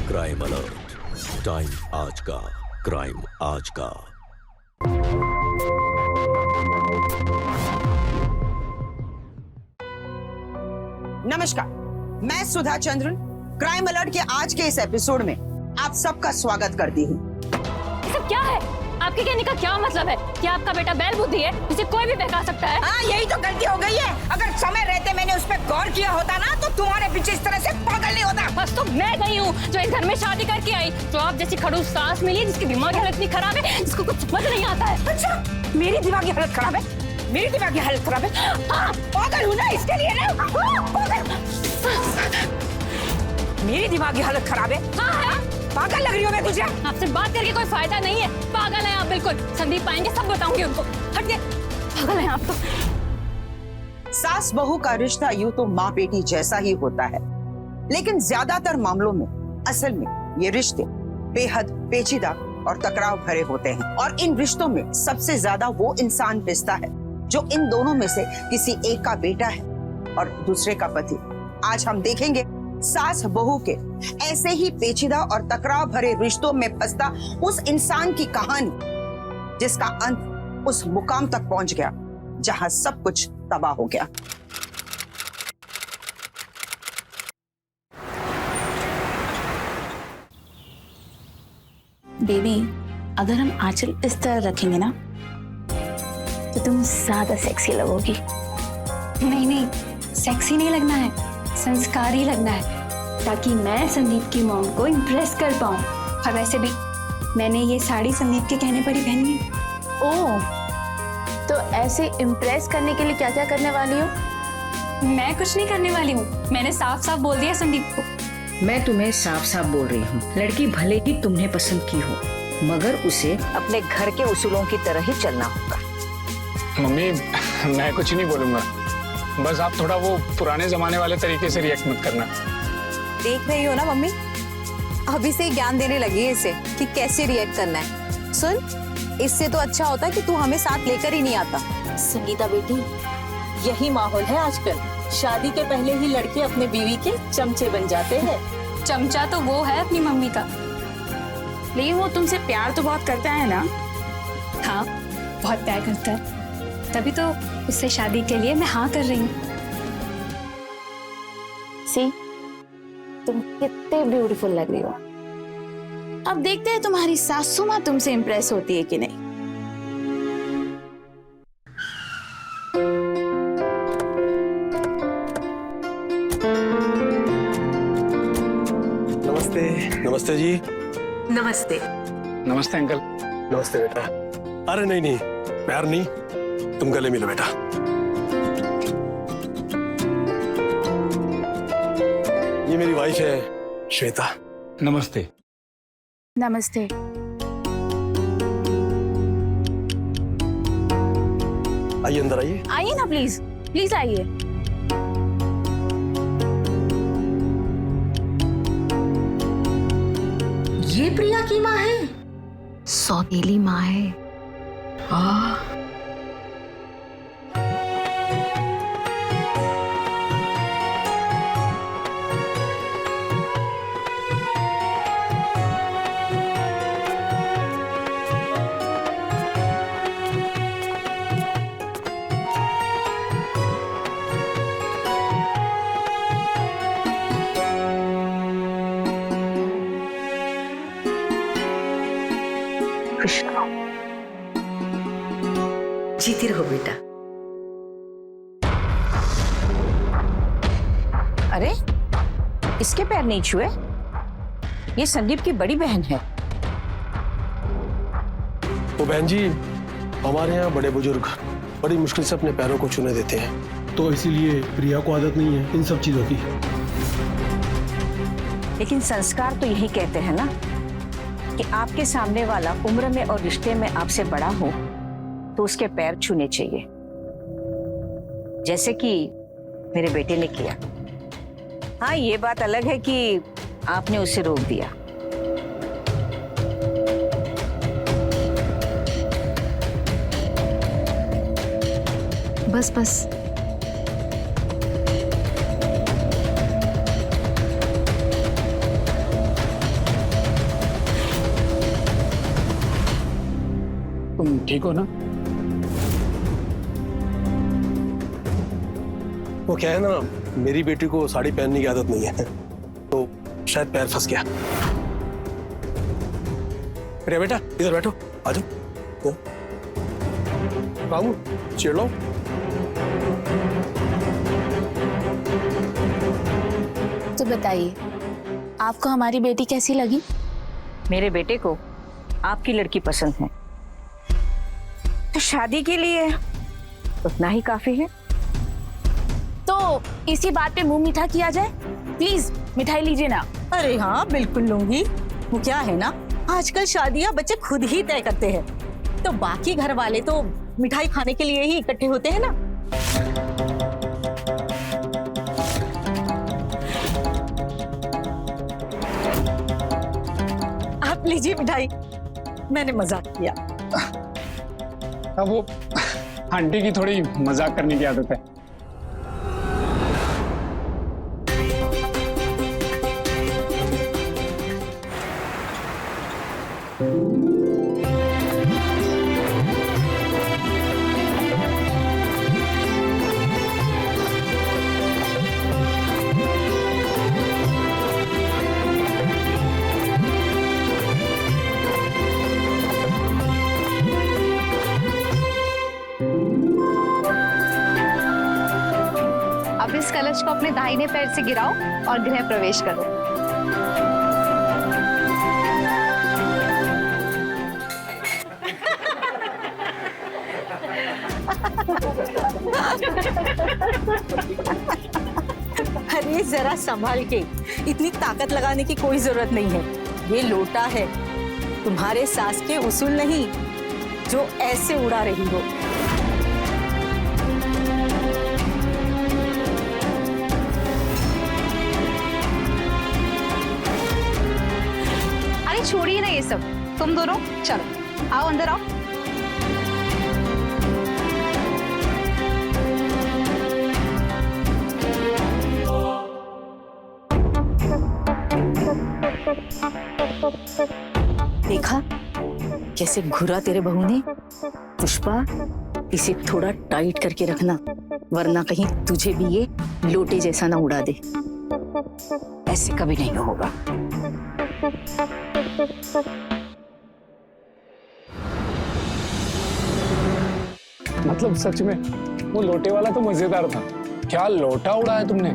Crime alert, time आज का, crime आज का। नमस्कार, मैं सुधा चंद्रन क्राइम अलर्ट के आज के इस एपिसोड में आप सबका स्वागत करती हूँ। ये सब क्या है? आपके कहने का क्या मतलब है? क्या आपका बेटा बैल बुद्धि है जिसे कोई भी बहका सकता है? हाँ, यही तो गलती हो गई है। अगर समय रहते मैंने उस पर गौर किया होता ना तो तुम्हारे पीछे इस तरह से पागल नहीं होता। बस तो मैं नहीं हूँ जो इस घर में शादी करके आई, जो आप जैसी खड़ूस सास मिली जिसकी दिमागी हालत इतनी खराब है जिसको कुछ समझ नहीं आता है। अच्छा, मेरी दिमागी हालत खराब है? मेरी दिमागी हालत खराब है? हाँ, पागल हूँ ना इसके लिए ना। पागल। मेरी दिमागी हालत खराब है? हाँ, पागल लग रही हो मैं तुझे? आपसे बात करके कोई फायदा नहीं है। पागल है आप बिल्कुल। संदीप आएंगे सब बताऊंगी उनको। हटिए, पागल है आप तो। सास बहू का रिश्ता यूं तो माँ बेटी जैसा ही होता है, लेकिन ज्यादातर मामलों में असल में ये रिश्ते बेहद पेचीदा और टकराव भरे होते हैं। और इन रिश्तों में सबसे ज्यादा वो इंसान पिसता है जो इन दोनों में से किसी एक का बेटा है और दूसरे का पति। आज हम देखेंगे सास बहू के ऐसे ही पेचीदा और टकराव भरे रिश्तों में फंसता उस इंसान की कहानी जिसका अंत उस मुकाम तक पहुंच गया जहां सब कुछ तबाह हो गया। बेबी, अगर हम आंचल इस तरह रखेंगे ना तो तुम ज्यादा सेक्सी लगोगी। नहीं, सेक्सी नहीं लगना है, संस्कारी लगना है, ताकि मैं संदीप की मॉम को इम्प्रेस कर पाऊँ। और वैसे भी मैंने ये साड़ी संदीप के कहने पर ही पहनी है। ओह, तो ऐसे इम्प्रेस करने के लिए क्या क्या करने वाली हो? मैं कुछ नहीं करने वाली हूँ, मैंने साफ साफ बोल दिया संदीप को। मैं तुम्हें साफ साफ बोल रही हूँ, लड़की भले ही तुमने पसंद की हो, मगर उसे अपने घर के उसूलों की तरह ही चलना होगा। मम्मी, मैं कुछ नहीं बोलूंगा, बस आप थोड़ा वो पुराने जमाने वाले तरीके से रिएक्ट मत करना। देख रही हो ना मम्मी, अभी से ज्ञान देने लगी है इसे कि कैसे रिएक्ट करना है। सुन, इससे तो अच्छा होता कि तू हमें साथ लेकर ही नहीं आता। संगीता बेटी, यही माहौल है आजकल। शादी के पहले ही लड़के अपने बीवी के चमचे बन जाते हैं। चमचा तो वो है अपनी मम्मी का। लेकिन वो तुमसे प्यार तो बहुत करता है ना? हाँ, बहुत प्यार करता है, तभी तो उससे शादी के लिए मैं हाँ कर रही हूँ। सी, तुम कितने ब्यूटीफुल लग रही हो। अब देखते हैं तुम्हारी सासू माँ तुमसे इम्प्रेस होती है कि नहीं। नमस्ते। नमस्ते जी। नमस्ते। नमस्ते अंकल। नमस्ते बेटा। अरे नहीं, प्यार नहीं, तुम गले मिलो बेटा। ये मेरी वाइफ है श्वेता। नमस्ते। नमस्ते। आइए, अंदर आइए। आइए ना प्लीज, प्लीज आइए। ये प्रिया की माँ है? सौतेली माँ है। कृष्णा, जीती रहो बेटा। अरे, इसके पैर नहीं छुए? ये संदीप की बड़ी बहन है। वो बहन जी, हमारे यहाँ बड़े बुजुर्ग बड़ी मुश्किल से अपने पैरों को छूने देते हैं, तो इसीलिए प्रिया को आदत नहीं है इन सब चीजों की। लेकिन संस्कार तो यही कहते हैं ना कि आपके सामने वाला उम्र में और रिश्ते में आपसे बड़ा हो तो उसके पैर छूने चाहिए, जैसे कि मेरे बेटे ने किया। हाँ, ये बात अलग है कि आपने उसे रोक दिया। बस तुम ठीक हो ना? वो क्या है ना, मेरी बेटी को साड़ी पहनने की आदत नहीं है, तो शायद पैर फंस गया। अरे बेटा इधर बैठो, आ जाओ। रामू चेड़ लो। तो बताइए, आपको हमारी बेटी कैसी लगी? मेरे बेटे को आपकी लड़की पसंद है, तो शादी के लिए उतना ही काफी है। तो इसी बात पे मुंह मीठा किया जाए। प्लीज मिठाई लीजिए ना। अरे हाँ बिल्कुल लूंगी। वो क्या है ना, आजकल शादियां बच्चे खुद ही तय करते हैं, तो बाकी घर वाले तो मिठाई खाने के लिए ही इकट्ठे होते हैं ना। आप लीजिए मिठाई, मैंने मजाक किया। अब वो आंटी की थोड़ी मजाक करने की आदत है। अब इस कलश को अपने दाहिने पैर से गिराओ और गृह प्रवेश करो। अरे जरा संभाल के, इतनी ताकत लगाने की कोई जरूरत नहीं है। ये लोटा है, तुम्हारे सास के उसूल नहीं जो ऐसे उड़ा रही हो। अरे छोड़िए ना ये सब, तुम दोनों चलो आओ अंदर आओ। देखा कैसे घुरा तेरे बहू ने। पुष्पा, इसे थोड़ा टाइट करके रखना, वरना कहीं तुझे भी ये लोटे जैसा ना उड़ा दे। ऐसे कभी नहीं होगा। मतलब सच में वो लोटे वाला तो मजेदार था। क्या लोटा उड़ा है तुमने?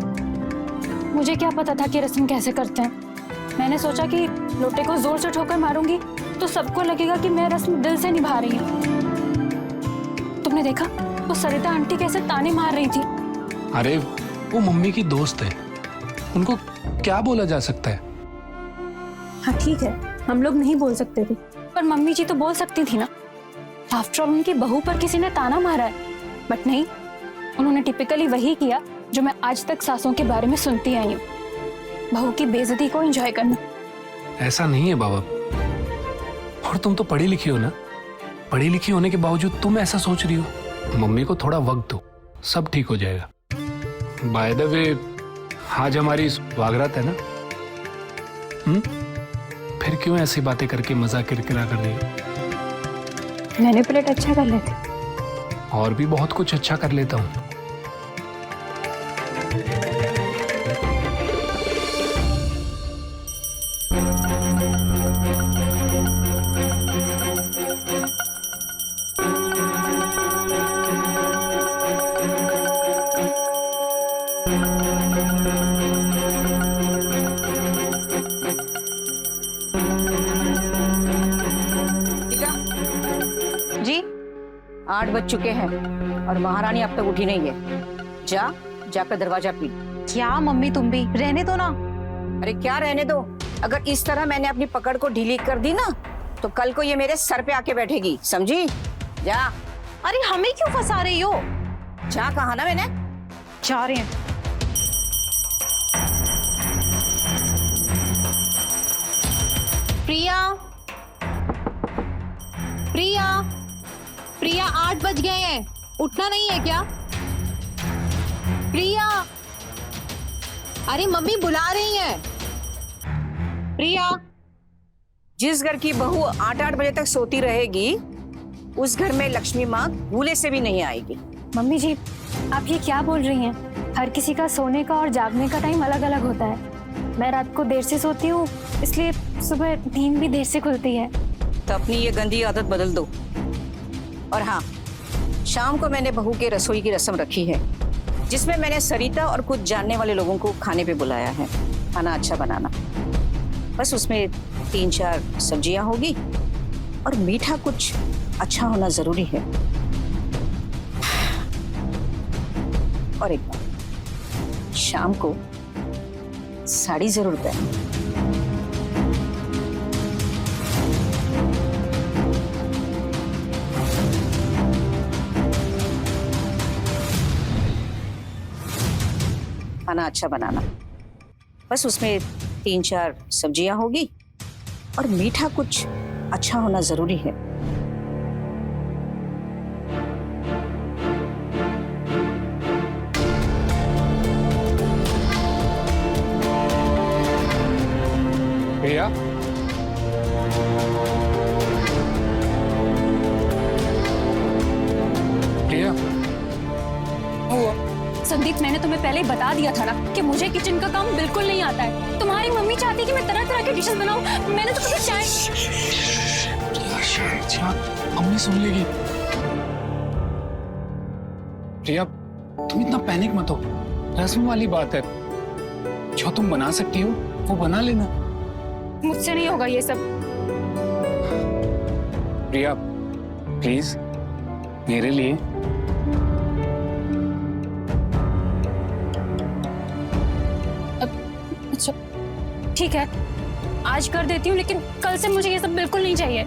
मुझे क्या पता था कि रस्म कैसे करते हैं। मैंने सोचा कि लोटे को जोर से ठोकर मारूंगी तो सबको लगेगा कि मैं रस्म दिल से निभा रही हूँ। तुमने देखा वो सरिता आंटी कैसे ताने मार रही थी। अरे वो मम्मी की दोस्त है, उनको क्या बोला जा सकता है? हाँ ठीक है, हम लोग नहीं बोल सकते थे, पर मम्मी जी तो बोल सकती थी ना। आफ्टर ऑल उनकी बहू पर किसी ने ताना मारा है, बट नहीं, उन्होंने टिपिकली वही किया जो मैं आज तक सासों के बारे में सुनती आई हूँ, बहू की बेइज्जती को एंजॉय करना। ऐसा नहीं है बाबा, और तुम तो पढ़ी लिखी हो ना। पढ़ी लिखी होने के बावजूद तुम ऐसा सोच रही हो। मम्मी को थोड़ा वक्त दो, सब ठीक हो जाएगा। बाय द वे, आज हमारी स्वागरात है ना? फिर क्यों ऐसी बातें करके मजाक किरकिरा कर रही हो? मैनिपुलेट अच्छा कर लेते, और भी बहुत कुछ अच्छा कर लेता हूँ। जी 8 बज चुके हैं और महारानी अब तक उठी नहीं है। जाकर दरवाजा पी। क्या मम्मी तुम भी रहने दो ना। अरे क्या रहने दो? अगर इस तरह मैंने अपनी पकड़ को ढीली कर दी ना, तो कल को ये मेरे सर पे आके बैठेगी, समझी? जा। अरे हमें क्यों फंसा रही हो? जा कहा ना मैंने। जा रहे हैं। प्रिया, प्रिया, प्रिया 8 बज गए हैं, उठना नहीं है क्या? प्रिया, अरे मम्मी बुला रही हैं। प्रिया, जिस घर की बहू 8-8 बजे तक सोती रहेगी, उस घर में लक्ष्मी माँ भूले से भी नहीं आएगी। मम्मी जी, आप ये क्या बोल रही हैं? हर किसी का सोने का और जागने का टाइम अलग अलग होता है। मैं रात को देर से सोती हूँ, इसलिए सुबह नींद भी देर से खुलती है। तो अपनी ये गंदी आदत बदल दो। और हाँ, शाम को मैंने बहू के रसोई की रस्म रखी है, जिसमें मैंने सरिता और कुछ जानने वाले लोगों को खाने पे बुलाया है। खाना अच्छा बनाना, बस उसमें 3-4 सब्जियां होगी और मीठा कुछ अच्छा होना जरूरी है। और एक बात, शाम को साड़ी जरूर पहनना। खाना अच्छा बनाना, बस उसमें 3-4 सब्जियां होगी और मीठा कुछ अच्छा होना जरूरी है। प्रिया, प्रिया, संदीप, मैंने तुम्हें पहले ही बता दिया था ना कि मुझे किचन का काम बिल्कुल नहीं आता है। तुम्हारी मम्मी चाहती कि मैं तरह तरह के डिशेस बनाऊं। मैंने तो कभी चाय। अम्मी सुन लेगी। प्रिया, तुम इतना पैनिक मत हो। रस्म वाली बात है, जो तुम बना सकती हो वो बना लेना। मुझसे नहीं होगा ये सब। प्रिया, प्लीज मेरे लिए। अच्छा ठीक है, आज कर देती हूँ, लेकिन कल से मुझे ये सब बिल्कुल नहीं चाहिए।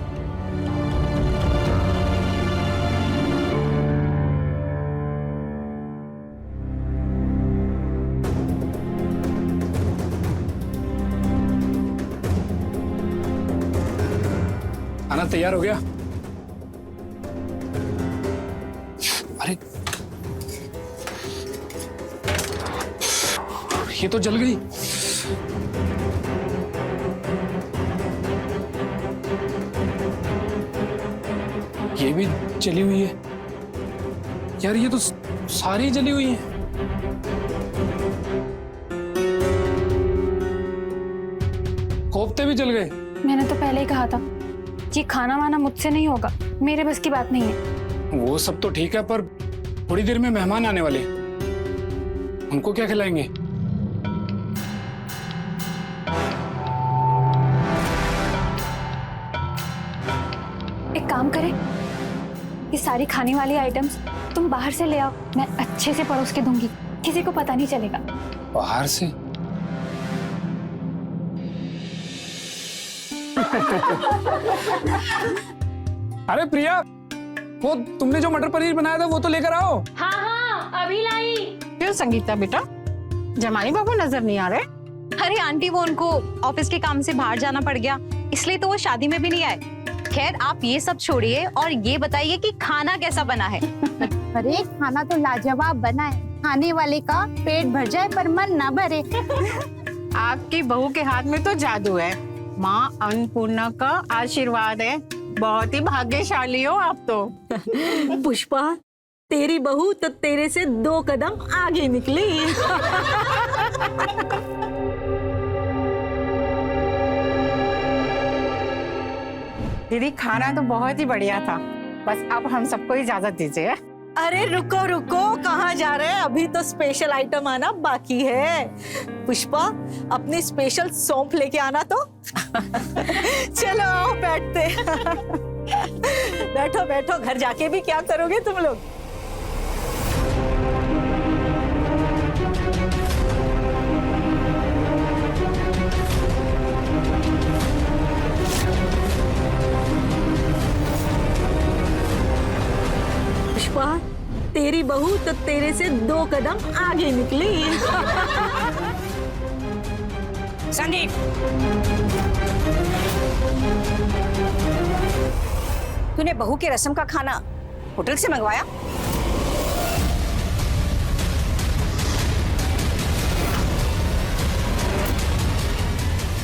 खाना तैयार हो गया? अरे ये तो जल गई। ये भी जली हुई है यार, ये तो सारी जली हुई है। कोफ्ते भी जल गए। मैंने तो पहले ही कहा था कि खाना वाना मुझसे नहीं होगा, मेरे बस की बात नहीं है। वो सब तो ठीक है, पर थोड़ी देर में मेहमान आने वाले, उनको क्या खिलाएंगे? एक काम करें, ये सारी खाने वाली आइटम्स तुम बाहर से ले आओ, मैं अच्छे से परोस के दूंगी, किसी को पता नहीं चलेगा। बाहर से? अरे प्रिया, वो तुमने जो मटर पनीर बनाया था वो तो लेकर आओ। हाँ हाँ, अभी लाई। क्यों संगीता बेटा, जमाई बाबू नजर नहीं आ रहे? अरे आंटी, वो उनको ऑफिस के काम से बाहर जाना पड़ गया, इसलिए तो वो शादी में भी नहीं आए। खैर, आप ये सब छोड़िए और ये बताइए कि खाना कैसा बना है। अरे खाना तो लाजवाब बना है, खाने वाले का पेट भर जाए पर मन ना भरे। आपकी बहू के हाथ में तो जादू है, माँ अन्नपूर्णा का आशीर्वाद है। बहुत ही भाग्यशाली हो आप तो। पुष्पा, तेरी बहू तो तेरे से 2 कदम आगे निकली। दीदी, खाना तो बहुत ही बढ़िया था, बस अब हम सबको इजाजत दीजिए। अरे रुको रुको, कहाँ जा रहे हैं? अभी तो स्पेशल आइटम आना बाकी है। पुष्पा, अपनी स्पेशल सौंफ लेके आना तो। चलो आओ बैठते। बैठो बैठो, घर जाके भी क्या करोगे तुम लोग? पुष्पा, तेरी बहू तो तेरे से 2 कदम आगे निकली। संदीप, तूने बहू के रस्म का खाना होटल से मंगवाया?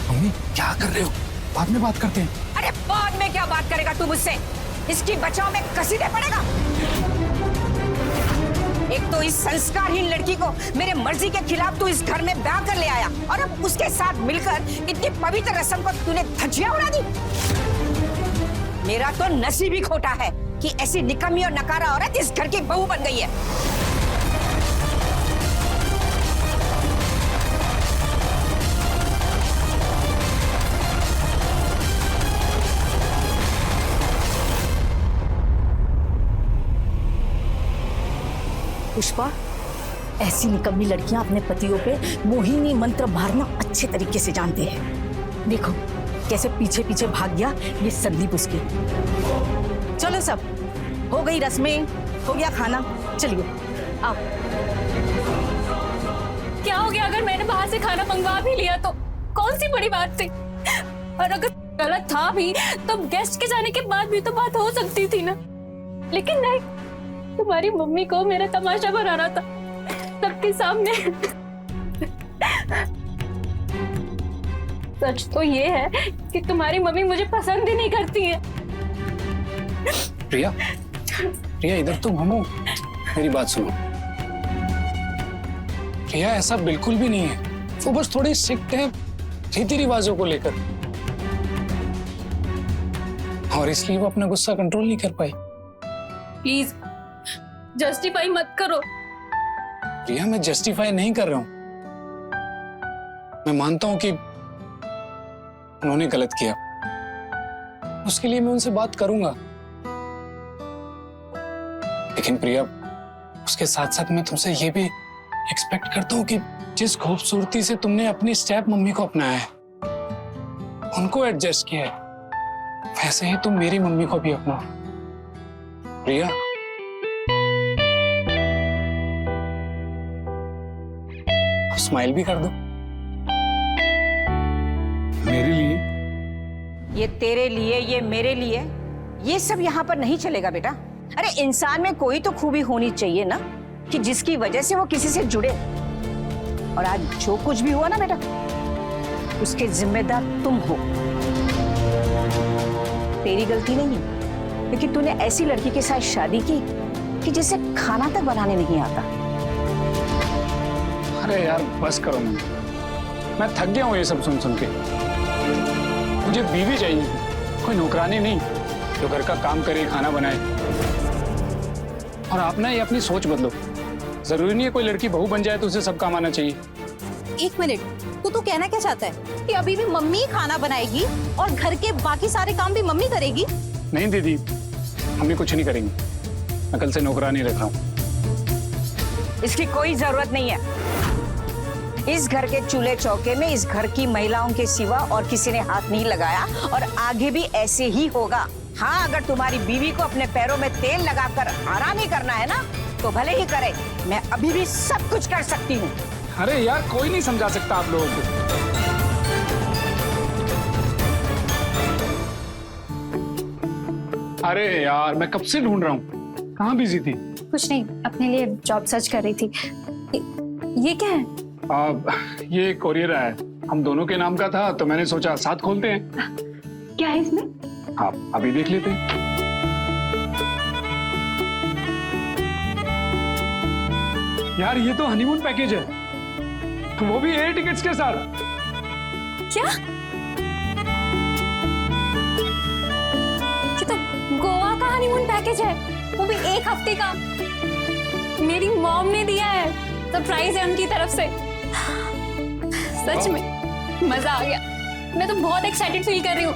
मम्मी क्या कर रहे हो? बाद में बात करते हैं। अरे बाद में क्या बात करेगा तू मुझसे? इसकी बचाव में कसीदे पड़ेगा। एक तो इस संस्कारहीन लड़की को मेरे मर्जी के खिलाफ तू इस घर में ब्याह कर ले आया और अब उसके साथ मिलकर इतनी पवित्र रस्म को तूने धज्जियां उड़ा दी। मेरा तो नसीब ही खोटा है कि ऐसी निकम्मी और नकारा औरत इस घर की बहू बन गई है। पुष्पा, ऐसी निकम्मी लड़कियां अपने पतियों पे मोहिनी मंत्र मारना अच्छे तरीके से जानते हैं। देखो कैसे पीछे पीछे भाग गया ये संदीप उसकी। चलो सब हो गई रस्में, हो गया खाना, चलिए आओ। क्या हो गया अगर मैंने बाहर से खाना मंगवा भी लिया तो? कौन सी बड़ी बात थी? और अगर गलत था भी तो गेस्ट के जाने के बाद भी तो बात हो सकती थी ना। लेकिन नहीं, तुम्हारी मम्मी को मेरा तमाशा बनाना था सबके सामने। सच तो ये है कि तुम्हारी मम्मी मुझे पसंद ही नहीं करती है। प्रिया, प्रिया इधर तुम घूमो, मेरी बात सुनो। प्रिया ऐसा बिल्कुल भी नहीं है, वो बस थोड़ी सिक्त है रीति रिवाजों को लेकर और इसलिए वो अपना गुस्सा कंट्रोल नहीं कर पाई। प्लीज जस्टिफाई मत करो। प्रिया मैं जस्टिफाई नहीं कर रहा हूं, मैं मानता हूं कि उन्होंने गलत किया, उसके लिए मैं उनसे बात करूंगा। लेकिन प्रिया उसके साथ साथ मैं तुमसे ये भी एक्सपेक्ट करता हूं कि जिस खूबसूरती से तुमने अपनी स्टेप मम्मी को अपनाया है, उनको एडजस्ट किया है, वैसे ही तुम मेरी मम्मी को भी अपनाओ। प्रिया स्माइल भी कर दो मेरे लिए। ये तेरे लिए, ये मेरे लिए, ये सब यहाँ पर नहीं चलेगा बेटा। अरे इंसान में कोई तो खूबी होनी चाहिए ना कि जिसकी वजह से वो किसी से जुड़े। और आज जो कुछ भी हुआ ना बेटा, उसके जिम्मेदार तुम हो। तेरी गलती नहीं है, लेकिन तूने ऐसी लड़की के साथ शादी की कि जिसे खाना तक बनाने नहीं आता। अरे यार बस करो, मैं थक गया हूँ ये सब सुन सुन के। मुझे बीवी चाहिए, कोई नौकरानी नहीं जो घर का काम करे, खाना बनाए। और आप ना ये अपनी सोच बदलो, जरूरी नहीं है कोई लड़की बहू बन जाए तो उसे सब काम आना चाहिए। एक मिनट, तू कहना क्या चाहता है कि अभी भी मम्मी ही खाना बनाएगी और घर के बाकी सारे काम भी मम्मी करेगी? नहीं दीदी, मम्मी कुछ नहीं करेंगी, मैं कल से नौकरानी रख रहा हूँ। इसकी कोई जरूरत नहीं है। इस घर के चूल्हे चौके में इस घर की महिलाओं के सिवा और किसी ने हाथ नहीं लगाया और आगे भी ऐसे ही होगा। हाँ, अगर तुम्हारी बीवी को अपने पैरों में तेल लगाकर आराम ही करना है ना तो भले ही करे, मैं अभी भी सब कुछ कर सकती हूँ। अरे यार कोई नहीं समझा सकता आप लोगों को। अरे यार मैं कब से ढूंढ रहा हूँ, कहाँ बिजी थी? कुछ नहीं, अपने लिए जॉब सर्च कर रही थी। ये क्या है? ये कोरियर है, हम दोनों के नाम का था तो मैंने सोचा साथ खोलते हैं। क्या है इसमें? आप अभी देख लेते हैं। यार ये तो हनीमून पैकेज है, वो भी एयर टिकट्स के साथ। क्या? ये तो गोवा का हनीमून पैकेज है, वो भी 1 हफ्ते का। मेरी मॉम ने दिया है, सरप्राइज है उनकी तरफ से। सच में मजा आ गया, मैं तो बहुत एक्साइटेड फील कर रही हूँ।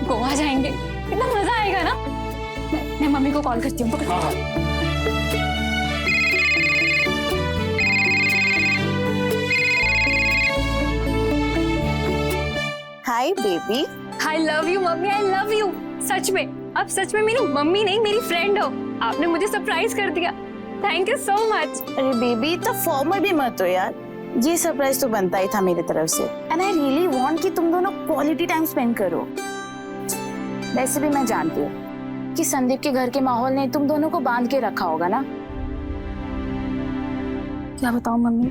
गोवा जाएंगे, कितना मजा आएगा ना। मैं मम्मी को कॉल करती हूँ। Hi baby. I love you mummy, I love you. सच में, अब सच में मेरी मम्मी नहीं मेरी फ्रेंड हो। आपने मुझे सरप्राइज कर दिया, थैंक यू सो मच। अरे बेबी, तो फॉर्मल भी मत हो यार, ये सरप्राइज तो बनता ही था मेरी तरफ से। एंड आई रियली वांट कि तुम दोनों क्वालिटी टाइम स्पेंड करो। वैसे भी मैं जानती हूँ कि संदीप के घर के माहौल ने तुम दोनों को बांध के रखा होगा ना। क्या बताऊँ मम्मी,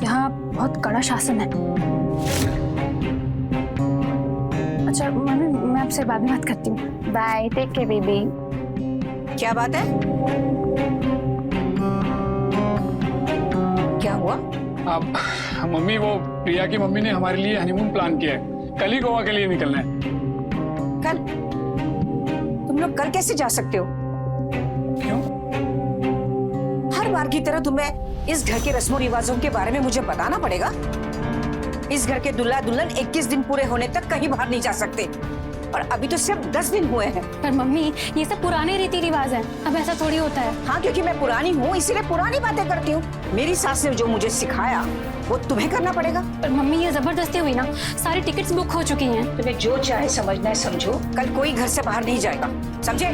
यहाँ बहुत कड़ा शासन है। अच्छा मम्मी, मैं आपसे बाद में बात करती हूँ। Bye, take care baby. क्या बात है? क्या हुआ? अब मम्मी, वो प्रिया की मम्मी ने हमारे लिए हनीमून प्लान किया है, कल ही गोवा के लिए निकलना है। कल? तुम लोग कल कैसे जा सकते हो? क्यों? हर बार की तरह तुम्हें इस घर के रस्मों रिवाजों के बारे में मुझे बताना पड़ेगा। इस घर के दुल्हा दुल्हन 21 दिन पूरे होने तक कहीं बाहर नहीं जा सकते, और अभी तो सिर्फ 10 दिन हुए हैं। पर मम्मी, ये सब पुराने रीति रिवाज हैं, अब ऐसा थोड़ी होता है। हाँ, क्योंकि मैं पुरानी हूँ इसीलिए पुरानी बातें करती हूँ। मेरी सास ने जो मुझे सिखाया वो तुम्हें करना पड़ेगा। पर मम्मी, ये जबरदस्ती हुई ना, सारी टिकट्स बुक हो चुकी हैं। तुम्हें जो चाहे समझना है समझो, कल कोई घर से बाहर नहीं जाएगा, समझे?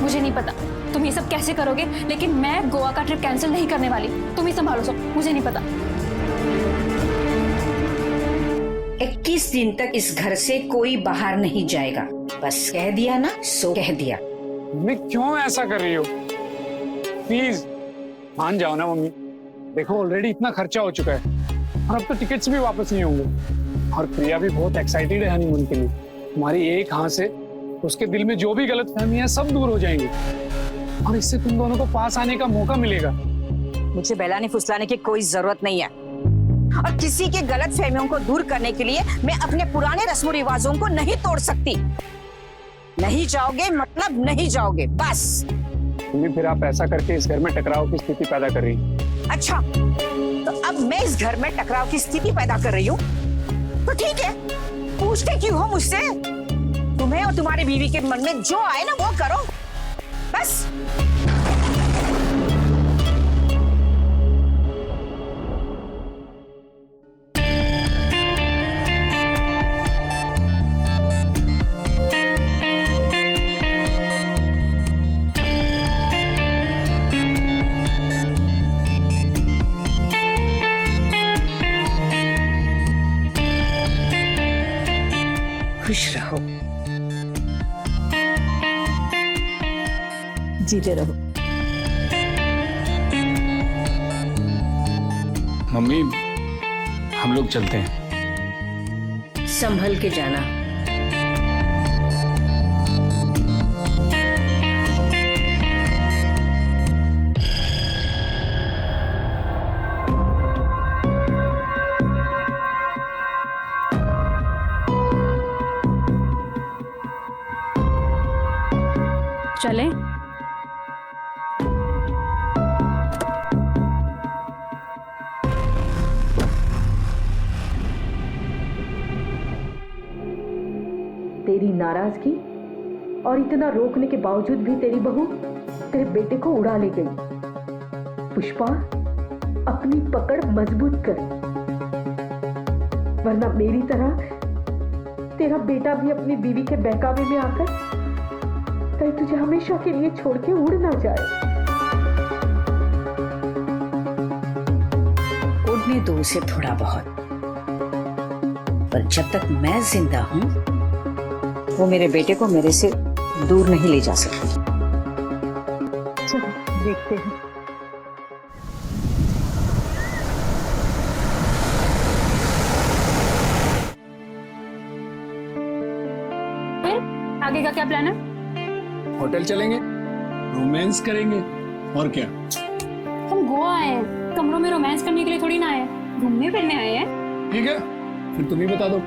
मुझे नहीं पता तुम ये सब कैसे करोगे, लेकिन मैं गोवा का ट्रिप कैंसिल नहीं करने वाली। तुम ही संभालो सब, मुझे नहीं पता। 21 दिन तक इस घर से कोई बाहर नहीं जाएगा, बस कह दिया ना, सो कह दिया। मम्मी क्यों ऐसा कर रही हो? प्लीज मान जाओ ना मम्मी। देखो ऑलरेडी इतना खर्चा हो चुका है और अब तो टिकट्स भी वापस नहीं होंगे, और प्रिया भी बहुत एक्साइटेड है हनीमून के लिए। तुम्हारी एक हाँ से उसके दिल में जो भी गलतफहमी है सब दूर हो जाएंगी, और इससे तुम दोनों को पास आने का मौका मिलेगा। मुझे बहलाने फुसलाने की कोई जरूरत नहीं है, और किसी के गलत फहमियों को दूर करने के लिए मैं अपने पुराने रस्मों रिवाजों को नहीं तोड़ सकती। नहीं जाओगे मतलब नहीं जाओगे, बस। मम्मी फिर आप ऐसा करके इस घर में टकराव की स्थिति पैदा कर रही। अच्छा, तो अब मैं इस घर में टकराव की स्थिति पैदा कर रही हूँ, तो ठीक है, पूछते क्यों हो मुझसे? तुम्हें और तुम्हारी बीवी के मन में जो आए ना वो करो, बस। खुश रहो, जीते रहो। मम्मी हम लोग चलते हैं। संभल के जाना। चले? तेरी नाराजगी और इतना रोकने के बावजूद भी तेरी बहू तेरे बेटे को उड़ा ले गई। पुष्पा, अपनी पकड़ मजबूत कर, वरना मेरी तरह तेरा बेटा भी अपनी बीवी के बहकावे में आकर कहीं तुझे हमेशा के लिए छोड़ के उड़ ना जाए। उड़ने दो उसे थोड़ा बहुत, पर जब तक मैं जिंदा हूं वो मेरे बेटे को मेरे से दूर नहीं ले जा सकती। चलो देखते हैं। फिर आगे का क्या प्लान है? होटल चलेंगे, रोमांस करेंगे, और क्या। हम गोवा आए हैं, कमरों में रोमांस करने के लिए थोड़ी ना आए हैं, घूमने फिरने आए हैं। ठीक है, फिर तुम ही बता दो।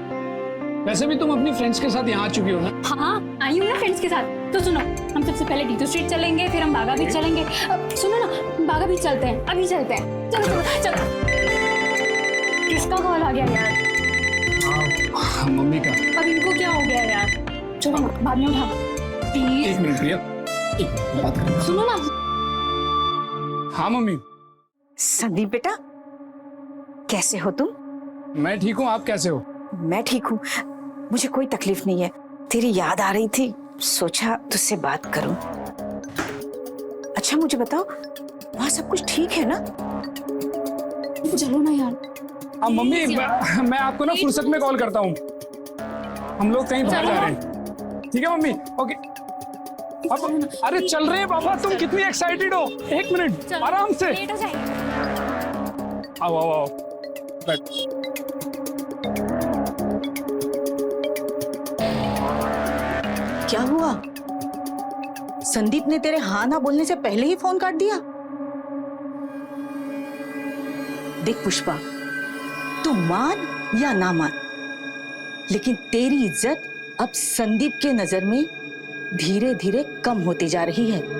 वैसे भी तुम अपनी फ्रेंड्स के साथ यहाँ आ चुकी हो ना? हाँ, आई हूँ ना फ्रेंड्स के साथ। तो सुनो, हम सबसे पहले डी2 स्ट्रीट चलेंगे, फिर हम बागा बीच चलेंगे। सुनो ना, बागा बीच चलते हैं, अभी चलते हैं। चलो चलो चलो। किसका कॉल आ गया यार? मम्मी का। अब इनको क्या हो गया यार? चलो ना, बाद में उठा प्लीज। एक मिनट प्रिया, बात करना। सुनो ना। हाँ मम्मी। संदीप बेटा, कैसे हो तुम? मैं ठीक हूँ, आप कैसे हो? मैं ठीक हूँ, मुझे कोई तकलीफ नहीं है। तेरी याद आ रही थी, सोचा तुझसे बात करूं। अच्छा मुझे बताओ, वहाँ सब कुछ ठीक है ना? चलो ना यार। अब मम्मी मैं आपको ना फुर्सत में कॉल करता हूँ, हम लोग कहीं बाहर जा रहे हैं। ठीक है मम्मी? ओके। अब अरे चल रहे हैं पापा, तुम कितनी एक्साइटेड हो? एक मिनट, आराम से। आओ आओ आओ, बैठ। क्या हुआ? संदीप ने तेरे हाँ ना बोलने से पहले ही फोन काट दिया? देख पुष्पा, तू मान या ना मान, लेकिन तेरी इज्जत अब संदीप के नजर में धीरे धीरे कम होती जा रही है।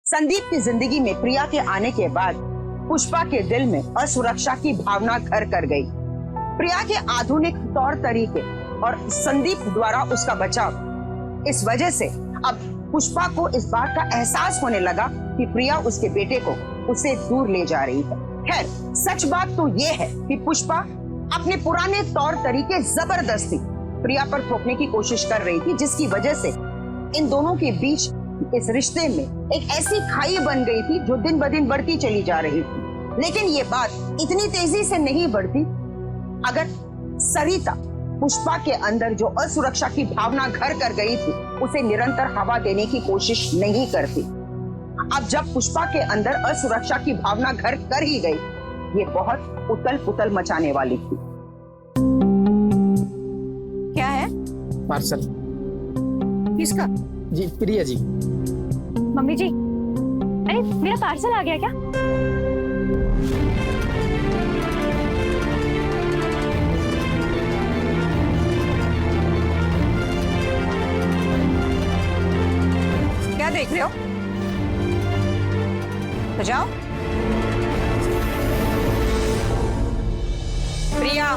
संदीप की जिंदगी में प्रिया के आने के बाद पुष्पा के दिल में असुरक्षा की भावना घर कर गई। प्रिया के आधुनिक तौर तरीके और संदीप द्वारा उसका बचाव, इस वजह से अब पुष्पा को इस बात का एहसास होने लगा कि प्रिया उसके बेटे को उससे दूर ले जा रही है। खैर, सच बात तो ये है कि पुष्पा अपने पुराने तौर तरीके जबरदस्ती प्रिया पर थोपने की कोशिश कर रही थी, जिसकी वजह से इन दोनों के बीच इस रिश्ते में एक ऐसी खाई बन गई थी जो दिन ब दिन बढ़ती चली जा रही थी। लेकिन ये बात इतनी तेजी से नहीं बढ़ती अगर सरिता पुष्पा के अंदर जो असुरक्षा की भावना घर कर गई थी उसे निरंतर हवा देने की कोशिश नहीं करती। अब जब पुष्पा के अंदर असुरक्षा की भावना घर कर ही गई, ये बहुत उथल पुथल मचाने वाली थी। क्या है? पार्सल। किसका? जी प्रिया जी। मम्मी जी, अरे मेरा पार्सल आ गया क्या? क्या देख रहे हो? तो जाओ। प्रिया,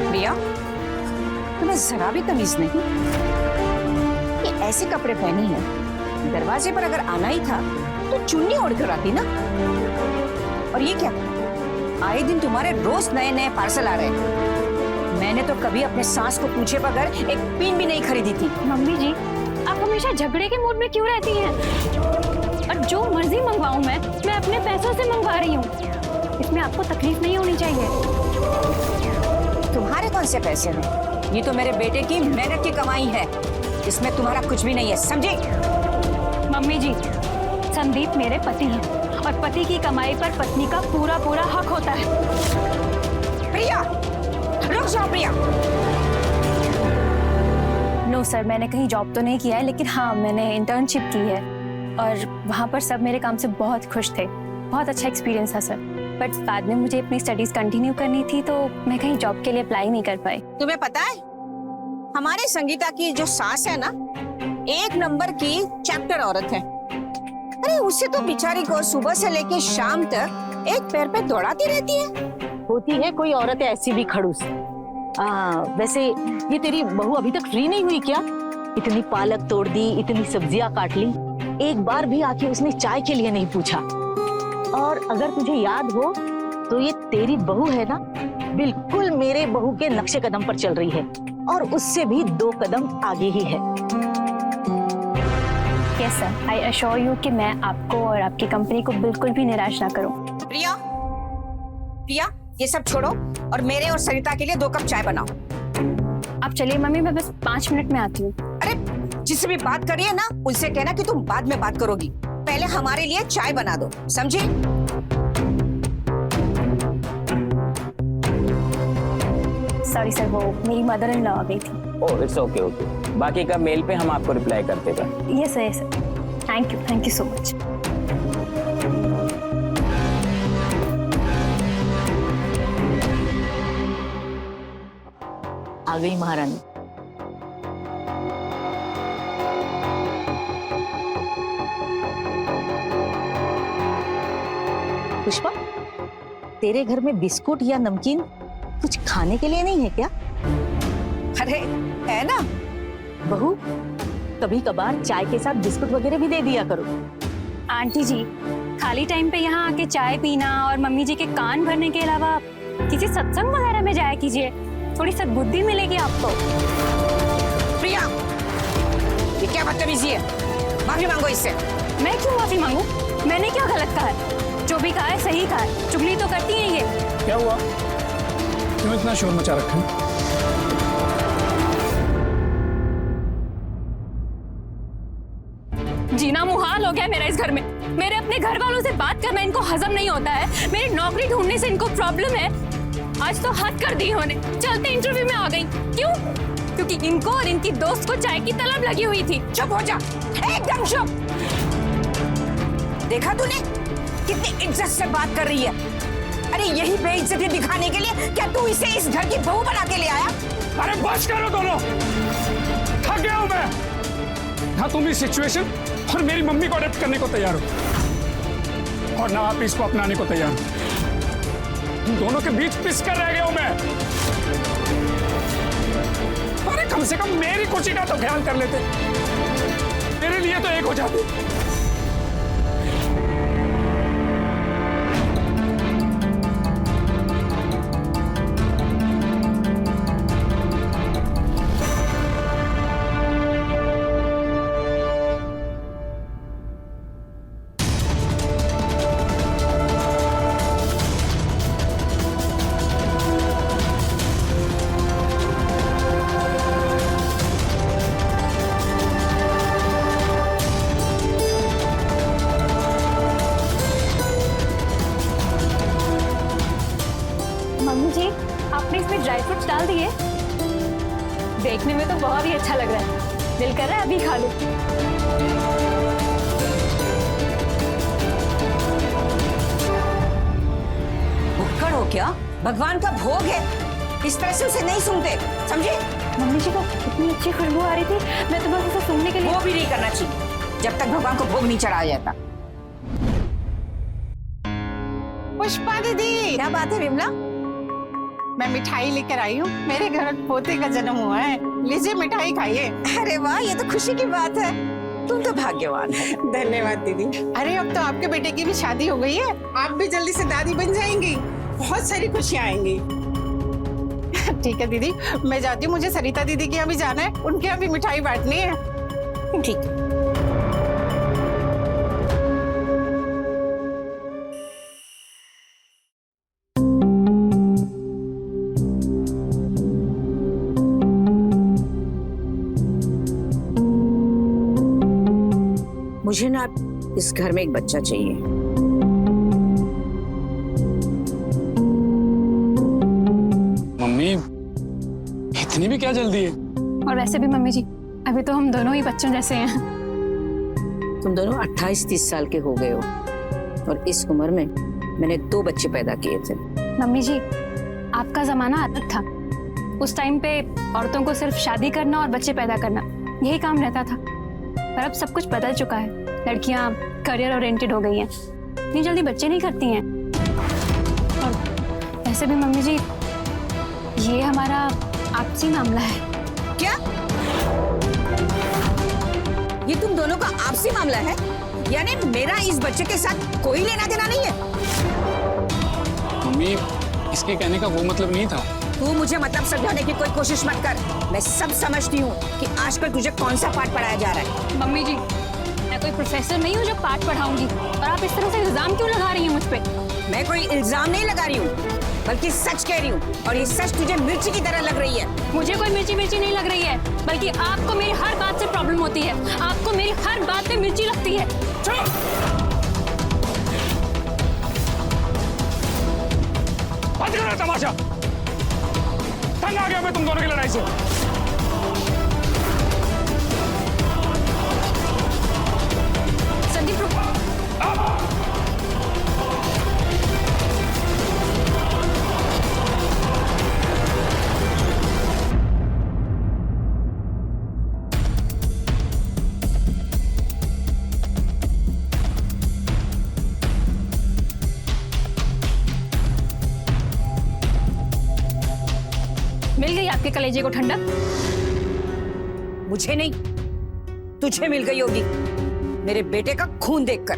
प्रिया, तुम्हें जरा भी तमीज नहीं? ये ऐसे कपड़े पहनी है, दरवाजे पर अगर आना ही था तो चुन्नी ओढ़कर आती ना। और ये क्या, आए दिन तुम्हारे रोज नए नए पार्सल आ रहे हैं। मैंने तो कभी अपने सास को पूछे बगैर एक पिन भी नहीं खरीदी थी। मम्मी जी, आप हमेशा झगड़े के मूड में क्यों रहती हैं? और जो मर्जी मंगवाऊं मैं अपने पैसों से मंगवा रही हूँ। इसमें आपको तकलीफ नहीं होनी चाहिए। तुम्हारे कौन से पैसे हैं? ये तो मेरे बेटे की मेहनत की कमाई है, इसमें तुम्हारा कुछ भी नहीं है, समझी? मम्मी जी, संदीप मेरे पति हैं और पति की कमाई पर पत्नी का पूरा पूरा हक होता है। प्रिया, रुक जाओ प्रिया। नो सर, मैंने कहीं जॉब तो नहीं किया है, लेकिन हाँ मैंने इंटर्नशिप की है और वहाँ पर सब मेरे काम से बहुत खुश थे। बहुत अच्छा एक्सपीरियंस था सर, बट बाद में मुझे अपनी स्टडीज कंटिन्यू करनी थी तो मैं कहीं जॉब के लिए अप्लाई नहीं कर पाई। तुम्हें पता है, हमारे संगीता की जो सास है ना, एक नंबर की चैप्टर औरत है। अरे उससे तो बेचारी को सुबह से लेके शाम तक एक पैर पे दौड़ाती रहती है। होती है कोई औरत ऐसी भी खड़ूस। वैसे ये तेरी बहू अभी तक फ्री नहीं हुई क्या? इतनी पालक तोड़ दी, इतनी सब्जियां काट ली, एक बार भी आके उसने चाय के लिए नहीं पूछा। और अगर तुझे याद हो तो ये तेरी बहू है ना, बिल्कुल मेरे बहू के नक्शे कदम पर चल रही है और उससे भी 2 कदम आगे ही है। Yes sir, I assure you कि मैं आपको और आपकी कंपनी को बिल्कुल भी निराश ना करूं। प्रिया, प्रिया, ये सब छोड़ो और मेरे और सरिता के लिए 2 कप चाय बनाओ। आप चलिए मम्मी, मैं बस 5 मिनट में आती हूँ। अरे जिससे भी बात कर रही है ना, उनसे कहना कि तुम बाद में बात करोगी, पहले हमारे लिए चाय बना दो, समझी? सॉरी सर, वो मेरी मदर इन लॉ आ गई थी। Oh it's okay okay. बाकी का मेल पे हम आपको रिप्लाई कर देगा। Yes sir, yes sir, thank you so much. आ गई महारानी। पुष्पा, तेरे घर में बिस्कुट या नमकीन कुछ खाने के लिए नहीं है क्या? अरे है ना। बहू, कभी कभार चाय के साथ बिस्कुट वगैरह भी दे दिया करो। आंटी जी, खाली टाइम पे यहाँ आके चाय पीना और मम्मी जी के कान भरने के अलावा किसी सत्संग वगैरह में जाया कीजिए, थोड़ी सद्बुद्धि मिलेगी आपको। प्रिया, ये क्या बदतमीजी है? माफी मांगो इससे। मैं क्यों माफी मांगू? मैंने क्या गलत कहा है? जो भी कहा है सही कहा है। चुगली तो करती है ये। क्या हुआ? क्यों इतना शोर मचा रखा है? हो गया है मेरा इस घर में। मेरे अपने घर वालों से बात करना इनको हजम नहीं होता है, मेरी नौकरी ढूंढने से इनको प्रॉब्लम है। आज तो हद कर दी इन्होंने, चलते इंटरव्यू में आ गई। क्यों? क्योंकि इनको और इनकी दोस्त को चाय की तलब लगी हुई थी। चुप हो जा, एकदम चुप। देखा तूने कितनी इज्जत से बात कर रही है? अरे यही बेइज्जती दिखाने के लिए क्या तू इसे इस घर की बहू बना के ले आया? अरे बस करो दोनों, थक गया हूं मैं। ना तुम इस सिचुएशन और मेरी मम्मी को अडॉप्ट करने को तैयार हो, और ना आप इसको अपनाने को तैयार हो। तुम दोनों के बीच पिस कर रह गया हूं मैं। अरे कम से कम मेरी खुशी का तो ख्याल कर लेते, मेरे लिए तो एक हो जाती। मम्मी जी, आपने इसमें ड्राई फ्रूट्स डाल दिए? देखने में तो बहुत ही अच्छा लग रहा है, दिल कर रहा है अभी खा लूं। भुक्कड़ हो क्या? भगवान का भोग है, इस तरह से उसे नहीं सुनते, समझे? मम्मी जी को इतनी अच्छी खुशबू आ रही थी, मैं तो बस उसे सुनने के लिए। वो भी नहीं करना चाहिए जब तक भगवान को भोग नहीं चढ़ाया जाता। पुष्पा दीदी, क्या बात है विमला? मैं मिठाई लेकर आई हूँ, मेरे घर में पोते का जन्म हुआ है, लीजिए मिठाई खाइए। अरे वाह, ये तो खुशी की बात है, तुम तो भाग्यवान हो। धन्यवाद दीदी। अरे अब तो आपके बेटे की भी शादी हो गई है, आप भी जल्दी से दादी बन जाएंगी, बहुत सारी खुशियाँ आएंगी। ठीक है दीदी, मैं जाती हूँ, मुझे सरिता दीदी के यहाँ भी जाना है, उनके यहाँ भी मिठाई बांटनी है। ठीक है। मुझे ना इस घर में एक बच्चा चाहिए। मम्मी, इतनी भी क्या जल्दी है? और वैसे भी मम्मी जी, अभी तो हम दोनों ही बच्चों जैसे हैं। तुम दोनों 28-30 साल के हो गए हो, और इस उम्र में मैंने 2 बच्चे पैदा किए थे। मम्मी जी, आपका जमाना अलग था। उस टाइम पे औरतों को सिर्फ शादी करना और बच्चे पैदा करना यही काम रहता था, पर अब सब कुछ बदल चुका है। लड़कियां करियर ओरिएंटेड हो गई हैं, इतनी जल्दी बच्चे नहीं करती हैं। और ऐसे भी मम्मी जी, ये हमारा आपसी मामला है। क्या? ये तुम दोनों का आपसी मामला है? यानी मेरा इस बच्चे के साथ कोई लेना देना नहीं है? मम्मी, इसके कहने का वो मतलब नहीं था। तू मुझे मतलब समझाने की कोई कोशिश मत कर। मैं सब समझती हूँ कि आजकल तुझे कौन सा पाठ पढ़ाया जा रहा है। मम्मी जी, मैं कोई प्रोफेसर नहीं हूँ जो पाठ पढ़ाऊंगी, और आप इस तरह से इल्जाम क्यों लगा रही हैं मुझ पे? मैं कोई इल्जाम नहीं लगा रही हूँ, बल्कि सच कह रही हूँ, और ये सच तुझे मिर्ची की तरह लग रही है। मुझे कोई मिर्ची नहीं लग रही है, बल्कि आपको मेरी हर बात से प्रॉब्लम होती है। आपको मेरी हर बात पे मिर्ची लगती है। बंद करो तमाशा, तंग आ गया मैं तुम दोनों की लड़ाई से। संदीप, मिल गई आपके कलेजे को ठंडक? मुझे नहीं, तुझे मिल गई होगी, मेरे बेटे का खून देखकर।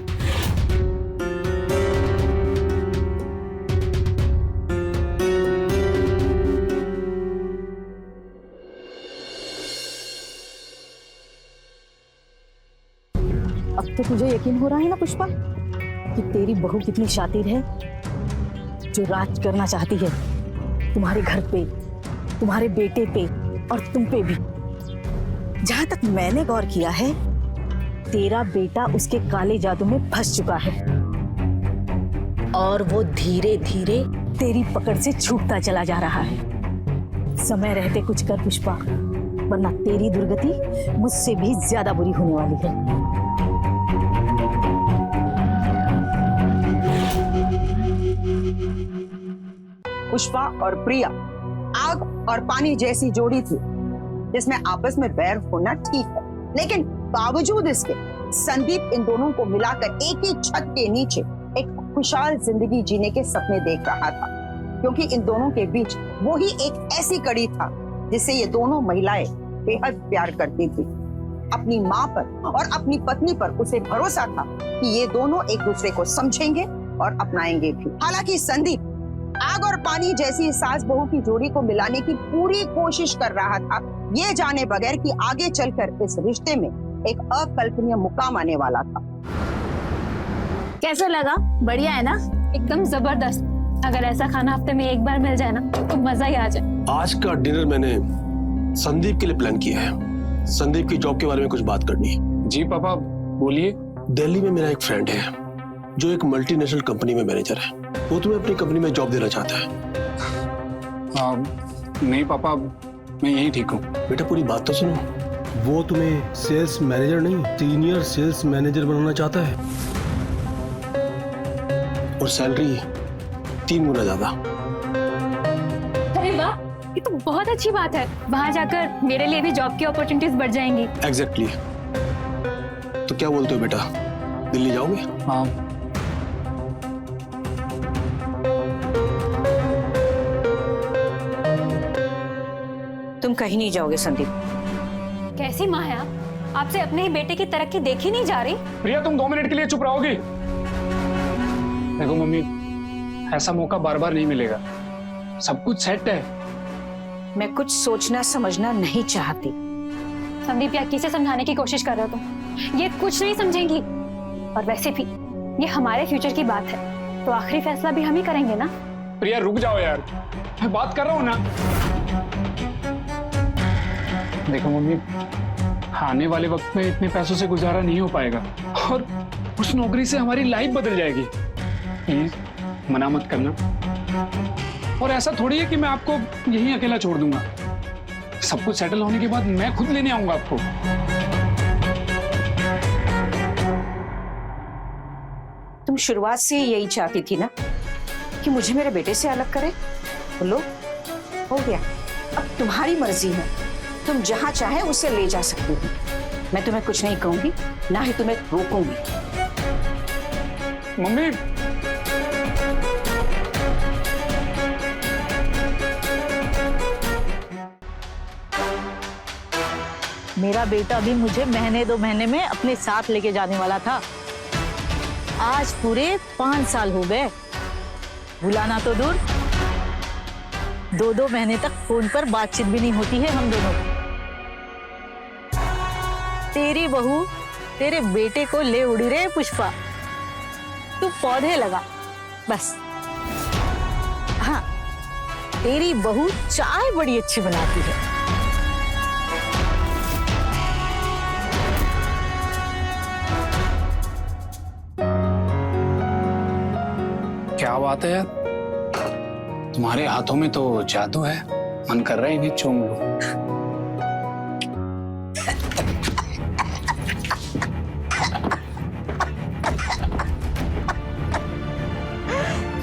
अब तो तुझे यकीन हो रहा है ना पुष्पा कि तेरी बहू कितनी शातिर है, जो राज करना चाहती है तुम्हारे घर पे, तुम्हारे बेटे पे और तुम पे भी। जहां तक मैंने गौर किया है, तेरा बेटा उसके काले जादू में फंस चुका है और वो धीरे धीरे तेरी पकड़ से छूटता चला जा रहा है। समय रहते कुछ कर पुष्पा, वरना तेरी दुर्गति मुझसे भी ज्यादा बुरी होने वाली है। पुष्पा और प्रिया आग और पानी जैसी जोड़ी थी जिसमें आपस में बैर होना ठीक है, लेकिन बावजूद इसके संदीप इन दोनों को मिलाकर एक ही छत के नीचे एक खुशहाल जिंदगी जीने के सपने देख रहा था, क्योंकि इन दोनों के बीच वो ही एक ऐसी कड़ी था जिससे ये दोनों महिलाएं बेहद प्यार करती थी। अपनी माँ पर और अपनी पत्नी पर उसे भरोसा था कि ये दोनों एक दूसरे को समझेंगे और अपनाएंगे भी। हालांकि संदीप आग और पानी जैसी सास बहू की जोड़ी को मिलाने की पूरी कोशिश कर रहा था, ये जाने बगैर कि आगे चलकर इस रिश्ते में एक अकल्पनीय मुकाम आने वाला था। कैसा लगा? बढ़िया है ना? एकदम जबरदस्त। अगर ऐसा खाना हफ्ते में एक बार मिल जाए ना तो मजा ही आ जाए। आज का डिनर मैंने संदीप के लिए प्लान किया है। संदीप की जॉब के बारे में कुछ बात करनी है। जी पापा बोलिए। दिल्ली में मेरा एक फ्रेंड है जो एक मल्टीनेशनल कंपनी में मैनेजर है। वो तुम्हें अपनी कंपनी में जॉब देना चाहता है। नहीं पापा, मैं यही ठीक हूँ। बेटा पूरी बात तो सुनो। वो तुम्हें सेल्स मैनेजर नहीं, सीनियर सेल्स मैनेजर बनाना चाहता है और सैलरी 3 गुना ज्यादा। अरे वाह, ये तो बहुत अच्छी बात है। वहां जाकर मेरे लिए भी जॉब की अपॉर्चुनिटीज बढ़ जाएंगी। एग्जैक्टली। तो क्या बोलते हो बेटा, दिल्ली जाओगे? हाँ। तुम कहीं नहीं जाओगे संदीप। कैसी माँ है आप? आपसे अपने ही बेटे की तरक्की देखी नहीं जा रही? प्रिया तुम 2 मिनट के लिए चुप रहोगी? देखो मम्मी, ऐसा मौका बार बार नहीं मिलेगा। सब कुछ सेट है। मैं कुछ सोचना समझना नहीं चाहती। संदीप या किसे समझाने की कोशिश कर रहे हो तुम? ये कुछ नहीं समझेंगी। और वैसे भी ये हमारे फ्यूचर की बात है, तो आखिरी फैसला भी हम ही करेंगे ना। प्रिया रुक जाओ यार, मैं बात कर रहा हूँ ना। देखो मम्मी, आने वाले वक्त में इतने पैसों से गुजारा नहीं हो पाएगा और उस नौकरी से हमारी लाइफ बदल जाएगी। प्लीज मना मत करना। और ऐसा थोड़ी है कि मैं आपको यहीं अकेला छोड़ दूंगा। सब कुछ सेटल होने के बाद मैं खुद लेने आऊंगा आपको। तुम शुरुआत से यही चाहती थी ना कि मुझे मेरे बेटे से अलग करे। बोलो, हो गया। अब तुम्हारी मर्जी है, तुम जहां चाहे उसे ले जा सकती हो। मैं तुम्हें कुछ नहीं कहूंगी, ना ही तुम्हें रोकूंगी। मम्मी, मेरा बेटा भी मुझे महीने 2 महीने में अपने साथ लेके जाने वाला था। आज पूरे 5 साल हो गए। बुलाना तो दूर, 2-2 महीने तक फोन पर बातचीत भी नहीं होती है हम दोनों की। तेरी बहू तेरे बेटे को ले उड़ी रे पुष्पा। तू पौधे लगा बस। हाँ, तेरी बहू चाय बड़ी अच्छी बनाती है। क्या बात है यार, तुम्हारे हाथों में तो जादू है। मन कर रहा है इन्हें चूम लूं।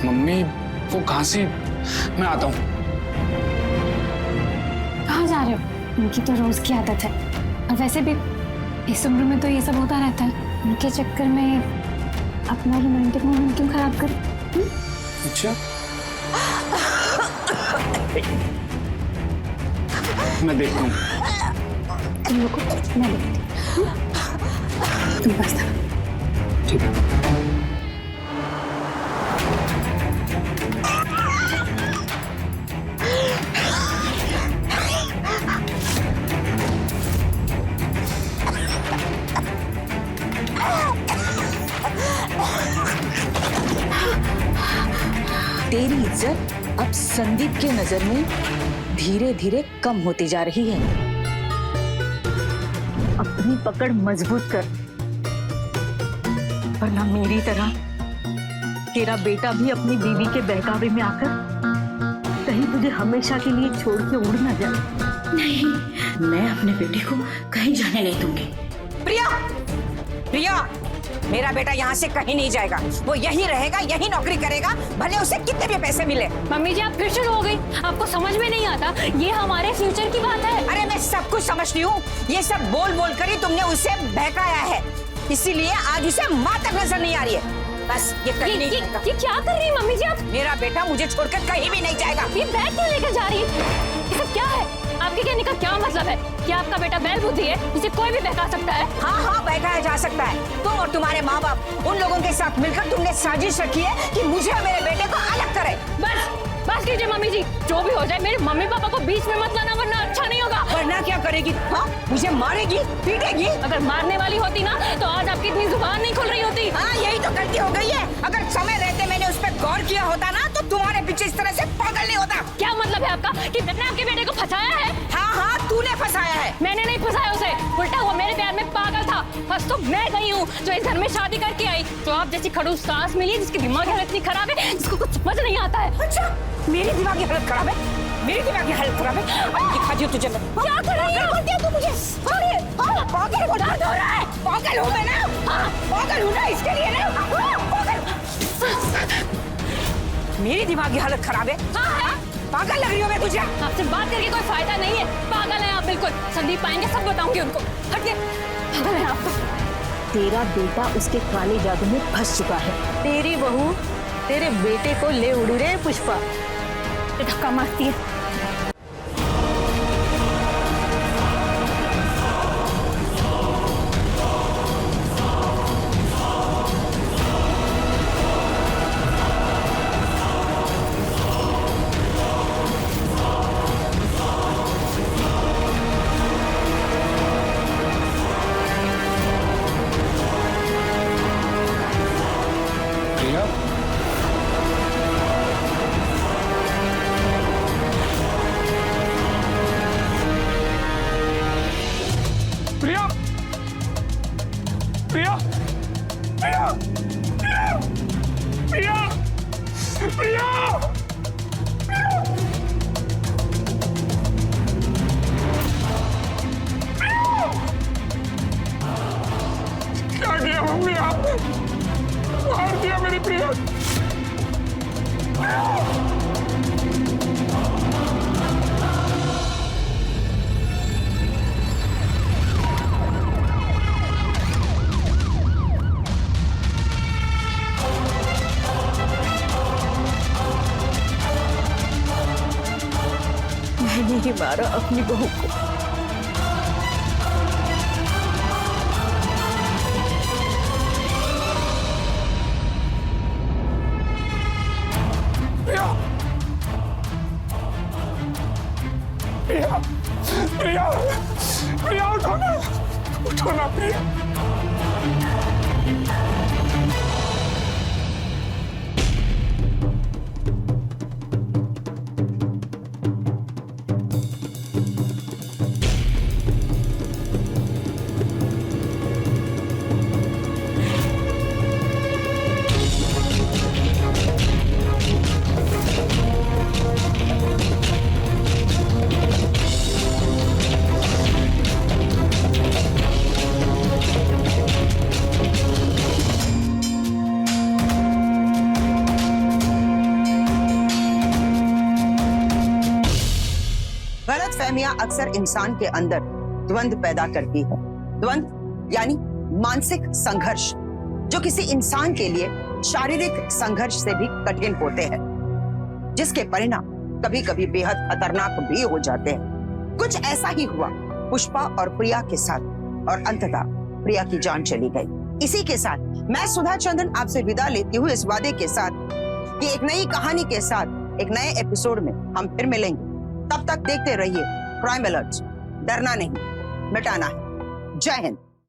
मम्मी वो कहां से? मैं आता हूँ। कहाँ जा रहे हो? उनकी तो रोज की आदत है। और वैसे भी इस उम्र में तो ये सब होता रहता है। उनके चक्कर में अपना रोमांटिक मोमेंट क्यों खराब कर? अच्छा, मैं देखता हूँ। तुम लोगों को मैं देखती हूँ। तुम बस ठीक है। तेरी इज्जत अब संदीप के नजर में धीरे धीरे कम होती जा रही है। अपनी पकड़ मजबूत कर वरना मेरी तरह तेरा बेटा भी अपनी बीवी के बहकावे में आकर कहीं तुझे हमेशा के लिए छोड़ के उड़ ना जाए। नहीं, मैं अपने बेटे को कहीं जाने नहीं दूंगी। प्रिया, प्रिया, मेरा बेटा यहाँ से कहीं नहीं जाएगा। वो यहीं रहेगा, यहीं नौकरी करेगा, भले उसे कितने भी पैसे मिले। मम्मी जी आप फिर शुरू हो गई, आपको समझ में नहीं आता, ये हमारे फ्यूचर की बात है। अरे मैं सब कुछ समझती हूँ, ये सब बोल बोल कर ही तुमने उसे बहकाया है, इसीलिए आज उसे माँ तक नजर नहीं आ रही है। बस ये कहीं नहीं जाएगा। ये क्या कर रही है मम्मी जी आप? मेरा बेटा मुझे छोड़कर कहीं भी नहीं जाएगा। ये बैग क्यों लेकर जा रही है? ये सब क्या है? आपके कहने का क्या मतलब है? कि आपका बेटा बैल बुद्धि है, इसे कोई भी बहका सकता है? हाँ हाँ, बहकाया जा सकता है। तुम और तुम्हारे माँ बाप उन लोगों के साथ मिलकर तुमने साजिश रखी है कि मुझे और मेरे बेटे को अलग करे। बस कीजिए मम्मी जी, जो भी हो जाए मेरे मम्मी पापा को बीच में मत लाना, वरना अच्छा नहीं होगा। वरना क्या करेगी? हाँ, मुझे मारेगी, पीटेगी? अगर मारने वाली होती ना तो आज आपकी इतनी जुबान नहीं खुल रही होती। हाँ, यही तो गलती हो गई है। अगर समय रहते मैंने उस पर गौर किया होता ना तो तुम्हारे पीछे इस तरह से पागल नहीं होता। क्या मतलब है आपका कि मैंने आपके बेटे को फंसाया है? हाँ हाँ, तूने फंसाया है। मैंने नहीं फंसाया उसे, उल्टा वो मेरे प्यार में पागल था। बस तो मैं गई हूँ जो इस घर में शादी करके आई, जो आप जैसी खड़ूस सास मिली जिसकी दिमागी हालत इतनी खराब है, जिसको कुछ समझ नहीं आता है। अच्छा, मेरी दिमागी हालत खराब है? मेरी दिमागी हालत खराब है? दिखाती हूँ तुझे मैं। क्या कर रही है? बोलती है तू मुझे? पागल हो रहा है? पागल हूँ मैं ना? हाँ, पागल हूँ ना, इसके लिए ना? पागल। मेरी दिमागी हालत खराब है? हाँ, पागल लग रही हो मैं तुझे? आपसे बात करके कोई फायदा नहीं है, पागल है आप बिल्कुल। संदीप आएंगे सब बताऊंगी उनको। हटिए, पागल है आप तो। तेरा बेटा उसके काले जादू में फंस चुका है। तेरी बहू तेरे बेटे को ले उड़ी रे पुष्पा। ये धक्का मारती है। प्रिया, प्रिया, प्रिया, प्रिया, प्रिया, प्रिया, प्रिया, क्या किया मम्मी आपने? मार दिया मेरी प्रिया। मैंने ही मारा अपनी बहू को। प्रिया, प्रिया, प्रिया, उठो ना, उठो ना प्रिया। गलतफहमियां अक्सर इंसान के अंदर द्वंद्व पैदा करती है। द्वंद्व यानी मानसिक संघर्ष, जो किसी इंसान के लिए शारीरिक संघर्ष से भी कठिन होते हैं, जिसके परिणाम कभी कभी बेहद खतरनाक भी हो जाते हैं। कुछ ऐसा ही हुआ पुष्पा और प्रिया के साथ और अंततः प्रिया की जान चली गई। इसी के साथ मैं सुधा चंदन आपसे विदा लेती हूँ इस वादे के साथ कि एक नई कहानी के साथ एक नए एपिसोड में हम फिर मिलेंगे। तब तक देखते रहिए क्राइम अलर्ट्स। डरना नहीं, मिटाना है। जय हिंद।